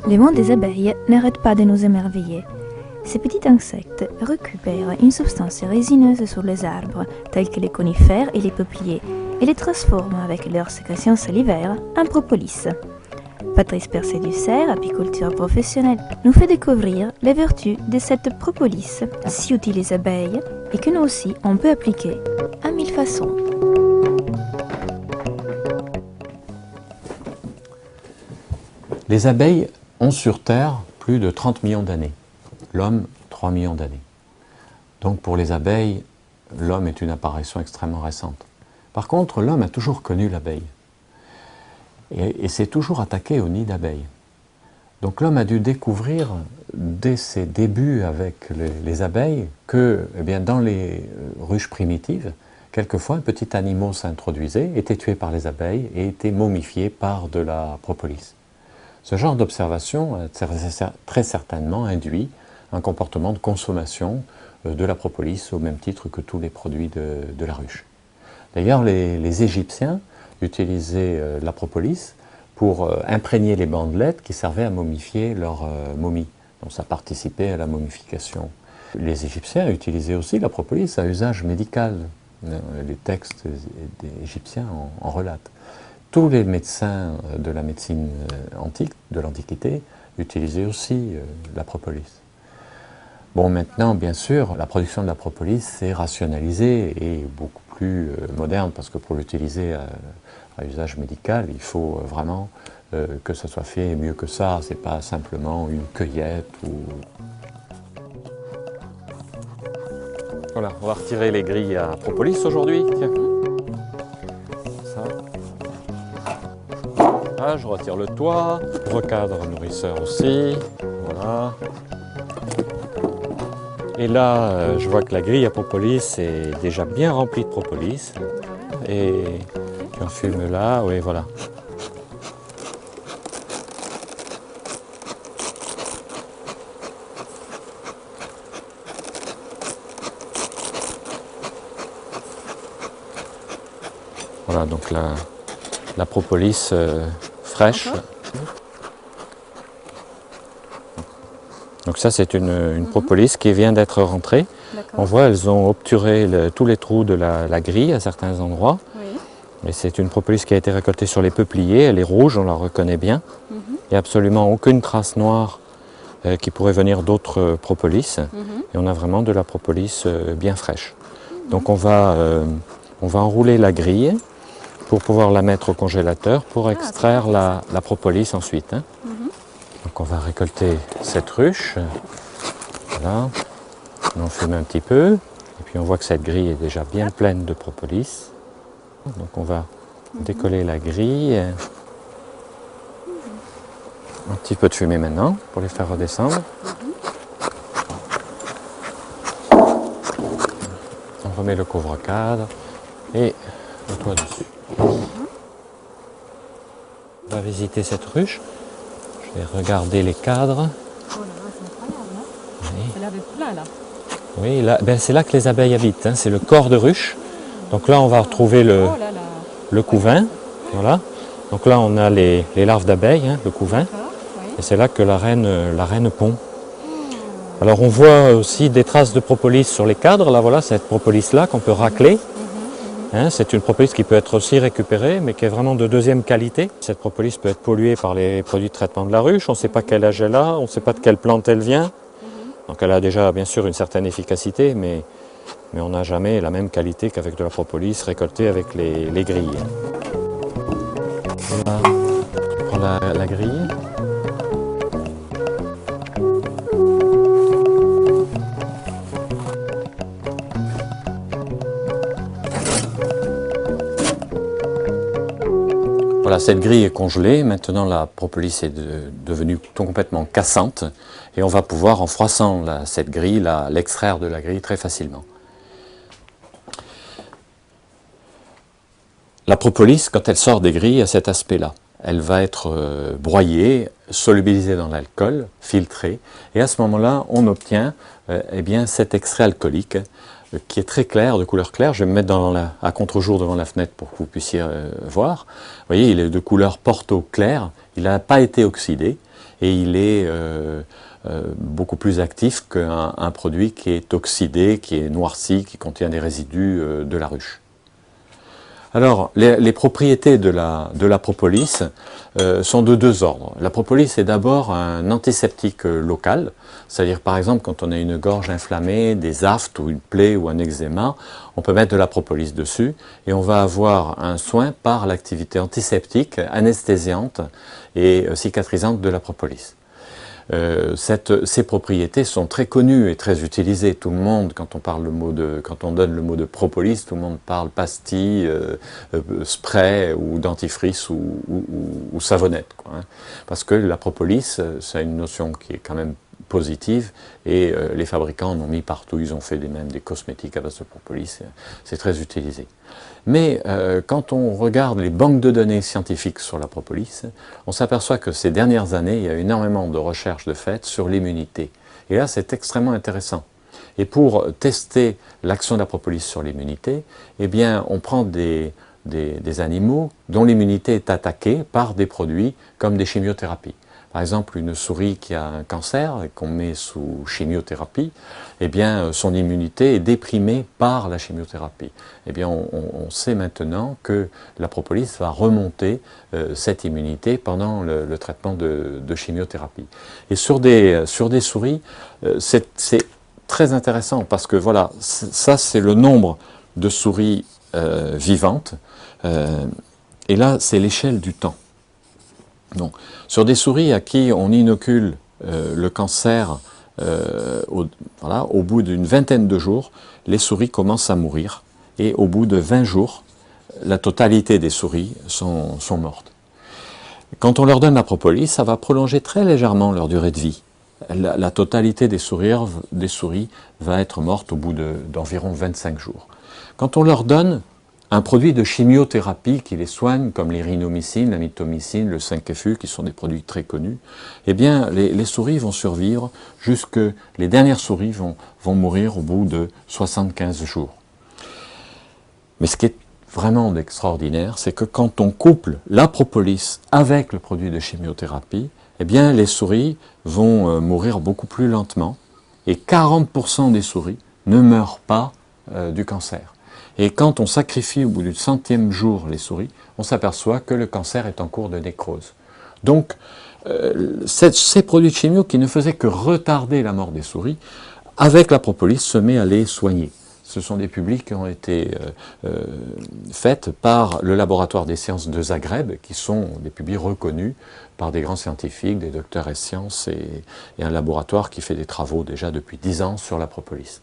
Le monde des abeilles n'arrête pas de nous émerveiller. Ces petits insectes récupèrent une substance résineuse sur les arbres, tels que les conifères et les peupliers, et les transforment avec leur sécrétion salivaire en propolis. Patrice Percé-Dussert, apiculteur professionnel, nous fait découvrir les vertus de cette propolis, si utile aux abeilles, et que nous aussi on peut appliquer à 1000 façons. Les abeilles ont sur Terre plus de 30 millions d'années. L'homme, 3 millions d'années. Donc pour les abeilles, l'homme est une apparition extrêmement récente. Par contre, l'homme a toujours connu l'abeille. Et s'est toujours attaqué au nid d'abeilles. Donc l'homme a dû découvrir, dès ses débuts avec les abeilles, que dans les ruches primitives, quelquefois un petit animal s'introduisait, était tué par les abeilles et était momifié par de la propolis. Ce genre d'observation a très certainement induit un comportement de consommation de la propolis au même titre que tous les produits de la ruche. D'ailleurs, les Égyptiens utilisaient la propolis pour imprégner les bandelettes qui servaient à momifier leurs momies. Donc ça participait à la momification. Les Égyptiens utilisaient aussi la propolis à usage médical. Les textes égyptiens en relatent. Tous les médecins de la médecine antique, de l'Antiquité, utilisaient aussi la propolis. Bon, maintenant, bien sûr, la production de la propolis s'est rationalisée et beaucoup plus moderne, parce que pour l'utiliser à usage médical, il faut vraiment que ça soit fait mieux que ça. C'est pas simplement une cueillette ou... Voilà, on va retirer les grilles à propolis aujourd'hui. Tiens. Ça. Ah, je retire le toit. Je recadre nourrisseur aussi. Voilà. Et là, je vois que la grille à propolis est déjà bien remplie de propolis. Et tu enfumes là, oui, voilà. Voilà, donc la propolis fraîche. Donc ça, c'est une propolis qui vient d'être rentrée. On voit, elles ont obturé tous les trous de la grille à certains endroits. Oui. Mais c'est une propolis qui a été récoltée sur les peupliers. Elle est rouge, on la reconnaît bien. Il n'y a absolument aucune trace noire qui pourrait venir d'autres propolis. Et on a vraiment de la propolis bien fraîche. Donc on va enrouler la grille pour pouvoir la mettre au congélateur pour extraire la propolis ensuite. Hein. Donc on va récolter cette ruche, voilà, on enfume un petit peu, et puis on voit que cette grille est déjà bien pleine de propolis. Donc on va décoller la grille, un petit peu de fumée maintenant pour les faire redescendre. On remet le couvre-cadre et le toit dessus. On va visiter cette ruche. Je vais regarder les cadres. Oh là là, c'est incroyable, hein. Oui. Elle avait plein là. Oui, là, c'est là que les abeilles habitent, hein. C'est le corps de ruche. Donc là, on va retrouver le couvain. Voilà. Donc là, on a les larves d'abeilles, hein, le couvain. Oui. Et c'est là que la reine pond. Alors on voit aussi des traces de propolis sur les cadres. Là, voilà, cette propolis-là qu'on peut racler. Hein, c'est une propolis qui peut être aussi récupérée, mais qui est vraiment de deuxième qualité. Cette propolis peut être polluée par les produits de traitement de la ruche. On ne sait pas quel âge elle a, on ne sait pas de quelle plante elle vient. Donc elle a déjà bien sûr une certaine efficacité, mais on n'a jamais la même qualité qu'avec de la propolis récoltée avec les grilles. Voilà. On prend la grille. Voilà, cette grille est congelée. Maintenant, la propolis est devenue complètement cassante et on va pouvoir, en froissant cette grille, l'extraire de la grille très facilement. La propolis, quand elle sort des grilles, a cet aspect-là. Elle va être broyée, solubilisée dans l'alcool, filtrée, et à ce moment-là, on obtient cet extrait alcoolique qui est très clair, de couleur claire. Je vais me mettre à contre-jour devant la fenêtre pour que vous puissiez voir. Vous voyez, il est de couleur porto claire, il n'a pas été oxydé, et il est beaucoup plus actif qu'un produit qui est oxydé, qui est noirci, qui contient des résidus de la ruche. Alors, les propriétés de la propolis sont de deux ordres. La propolis est d'abord un antiseptique local, c'est-à-dire par exemple quand on a une gorge inflammée, des aftes ou une plaie ou un eczéma, on peut mettre de la propolis dessus et on va avoir un soin par l'activité antiseptique, anesthésiante et cicatrisante de la propolis. Ces propriétés sont très connues et très utilisées. Tout le monde, quand on donne le mot de propolis, tout le monde parle pastille, spray ou dentifrice ou savonnette, quoi, hein. Parce que la propolis, c'est une notion qui est quand même positive et les fabricants en ont mis partout. Ils ont fait même des cosmétiques à base de propolis. C'est très utilisé. Mais quand on regarde les banques de données scientifiques sur la propolis, on s'aperçoit que ces dernières années, il y a énormément de recherches de fait sur l'immunité. Et là, c'est extrêmement intéressant. Et pour tester l'action de la propolis sur l'immunité, eh bien, on prend des animaux dont l'immunité est attaquée par des produits comme des chimiothérapies. Par exemple, une souris qui a un cancer et qu'on met sous chimiothérapie, eh bien, son immunité est déprimée par la chimiothérapie. Eh bien, on sait maintenant que la propolis va remonter cette immunité pendant le traitement de chimiothérapie. Et sur des souris, c'est très intéressant parce que voilà, ça c'est le nombre de souris vivantes, et là c'est l'échelle du temps. Donc, sur des souris à qui on inocule le cancer, au bout d'une vingtaine de jours, les souris commencent à mourir. Et au bout de 20 jours, la totalité des souris sont mortes. Quand on leur donne la propolis, ça va prolonger très légèrement leur durée de vie. La totalité des souris va être morte au bout d'environ 25 jours. Quand on leur donne un produit de chimiothérapie qui les soigne, comme les rhinomycines, la mitomycine, le 5-FU, qui sont des produits très connus, eh bien, les souris vont survivre jusque... Les dernières souris vont mourir au bout de 75 jours. Mais ce qui est vraiment extraordinaire, c'est que quand on couple la propolis avec le produit de chimiothérapie, eh bien, les souris vont mourir beaucoup plus lentement, et 40% des souris ne meurent pas du cancer. Et quand on sacrifie au bout du 100e jour les souris, on s'aperçoit que le cancer est en cours de nécrose. Donc, ces produits de chimio qui ne faisaient que retarder la mort des souris, avec la propolis, se met à les soigner. Ce sont des publics qui ont été faits par le laboratoire des sciences de Zagreb, qui sont des publics reconnus par des grands scientifiques, des docteurs en sciences, et un laboratoire qui fait des travaux déjà depuis 10 ans sur la propolis.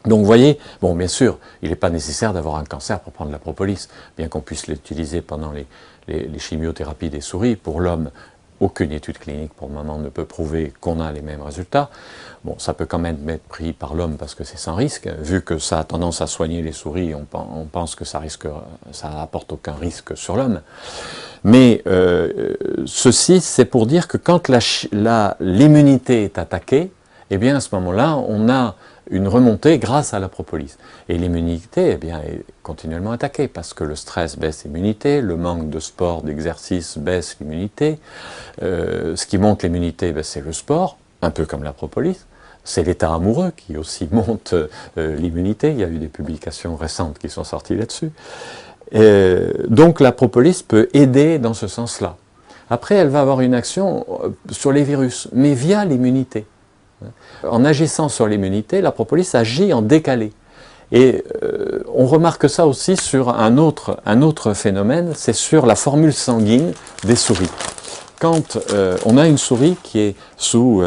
Donc vous voyez, bon bien sûr, il n'est pas nécessaire d'avoir un cancer pour prendre la propolis, bien qu'on puisse l'utiliser pendant les chimiothérapies des souris. Pour l'homme, aucune étude clinique pour le moment ne peut prouver qu'on a les mêmes résultats. Bon, ça peut quand même être pris par l'homme parce que c'est sans risque. Vu que ça a tendance à soigner les souris, on pense que ça apporte aucun risque sur l'homme. Mais ceci, c'est pour dire que quand l'immunité est attaquée, eh bien à ce moment-là, on a une remontée grâce à la propolis. Et l'immunité eh bien, est continuellement attaquée parce que le stress baisse l'immunité, le manque de sport, d'exercice baisse l'immunité. Ce qui monte l'immunité, ben, c'est le sport, un peu comme la propolis. C'est l'état amoureux qui aussi monte l'immunité. Il y a eu des publications récentes qui sont sorties là-dessus. Donc la propolis peut aider dans ce sens-là. Après, elle va avoir une action sur les virus, mais via l'immunité. En agissant sur l'immunité, la propolis agit en décalé. Et on remarque ça aussi sur un autre phénomène, c'est sur la formule sanguine des souris. Quand on a une souris qui est sous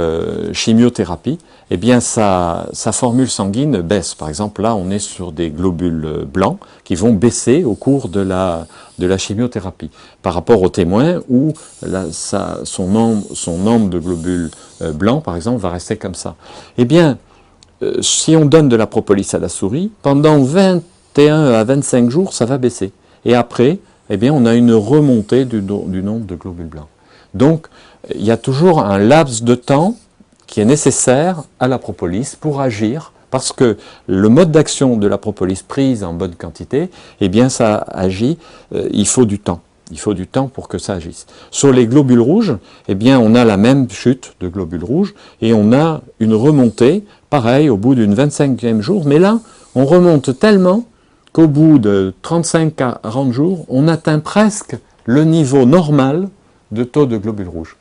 chimiothérapie, eh bien sa formule sanguine baisse. Par exemple, là, on est sur des globules blancs qui vont baisser au cours de la chimiothérapie. Par rapport au témoin où son nombre de globules blancs, par exemple, va rester comme ça. Eh bien, si on donne de la propolis à la souris, pendant 21 à 25 jours, ça va baisser. Et après, eh bien, on a une remontée du nombre de globules blancs. Donc, il y a toujours un laps de temps qui est nécessaire à la propolis pour agir, parce que le mode d'action de la propolis prise en bonne quantité, eh bien ça agit, il faut du temps. Il faut du temps pour que ça agisse. Sur les globules rouges, eh bien, on a la même chute de globules rouges et on a une remontée, pareil, au bout d'une 25e jour. Mais là, on remonte tellement qu'au bout de 35-40 jours, on atteint presque le niveau normal de taux de globules rouges.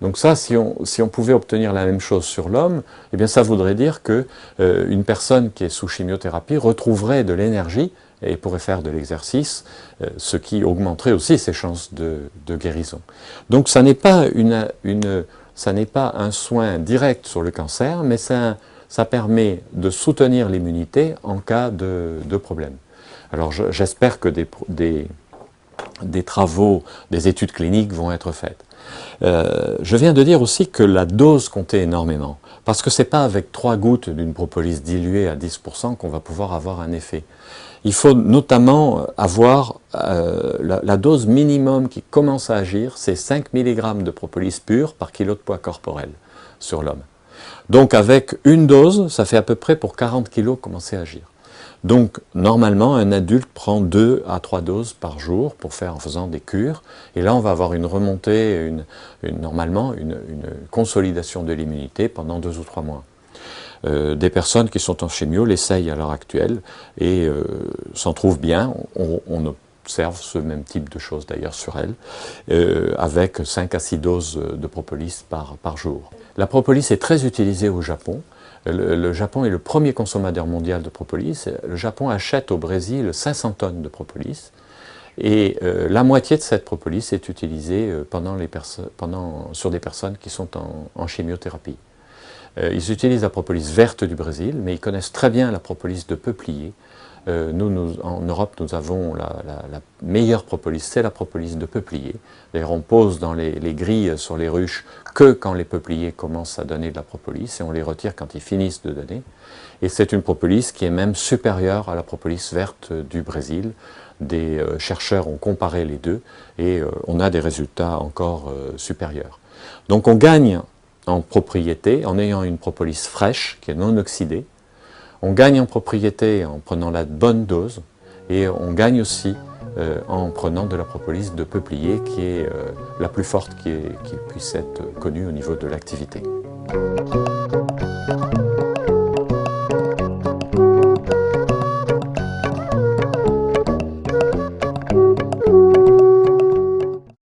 Donc ça, si on pouvait obtenir la même chose sur l'homme, eh bien ça voudrait dire qu'une personne qui est sous chimiothérapie retrouverait de l'énergie et pourrait faire de l'exercice, ce qui augmenterait aussi ses chances de guérison. Donc ça n'est pas, un soin direct sur le cancer, mais ça permet de soutenir l'immunité en cas de problème. Alors j'espère que des travaux, des études cliniques vont être faites. Je viens de dire aussi que la dose comptait énormément, parce que ce n'est pas avec 3 gouttes d'une propolis diluée à 10% qu'on va pouvoir avoir un effet. Il faut notamment avoir la dose minimum qui commence à agir, c'est 5 mg de propolis pur par kilo de poids corporel sur l'homme. Donc avec une dose, ça fait à peu près pour 40 kg commencer à agir. Donc, normalement, un adulte prend 2 à 3 doses par jour pour faire en faisant des cures. Et là, on va avoir une remontée, normalement, une consolidation de l'immunité pendant 2 ou 3 mois. Des personnes qui sont en chimio l'essayent à l'heure actuelle et s'en trouvent bien. On observe ce même type de choses d'ailleurs sur elles, avec 5 à 6 doses de propolis par jour. La propolis est très utilisée au Japon. Le Japon est le premier consommateur mondial de propolis. Le Japon achète au Brésil 500 tonnes de propolis. Et la moitié de cette propolis est utilisée sur des personnes qui sont en chimiothérapie. Ils utilisent la propolis verte du Brésil, mais ils connaissent très bien la propolis de peuplier. Nous, en Europe, nous avons la meilleure propolis, c'est la propolis de peuplier. D'ailleurs, on pose dans les grilles sur les ruches que quand les peupliers commencent à donner de la propolis, et on les retire quand ils finissent de donner. Et c'est une propolis qui est même supérieure à la propolis verte du Brésil. Des chercheurs ont comparé les deux, et on a des résultats encore supérieurs. Donc on gagne en propriété en ayant une propolis fraîche, qui est non oxydée. On gagne en propriété en prenant la bonne dose et on gagne aussi en prenant de la propolis de peuplier qui est la plus forte qui puisse être connue au niveau de l'activité.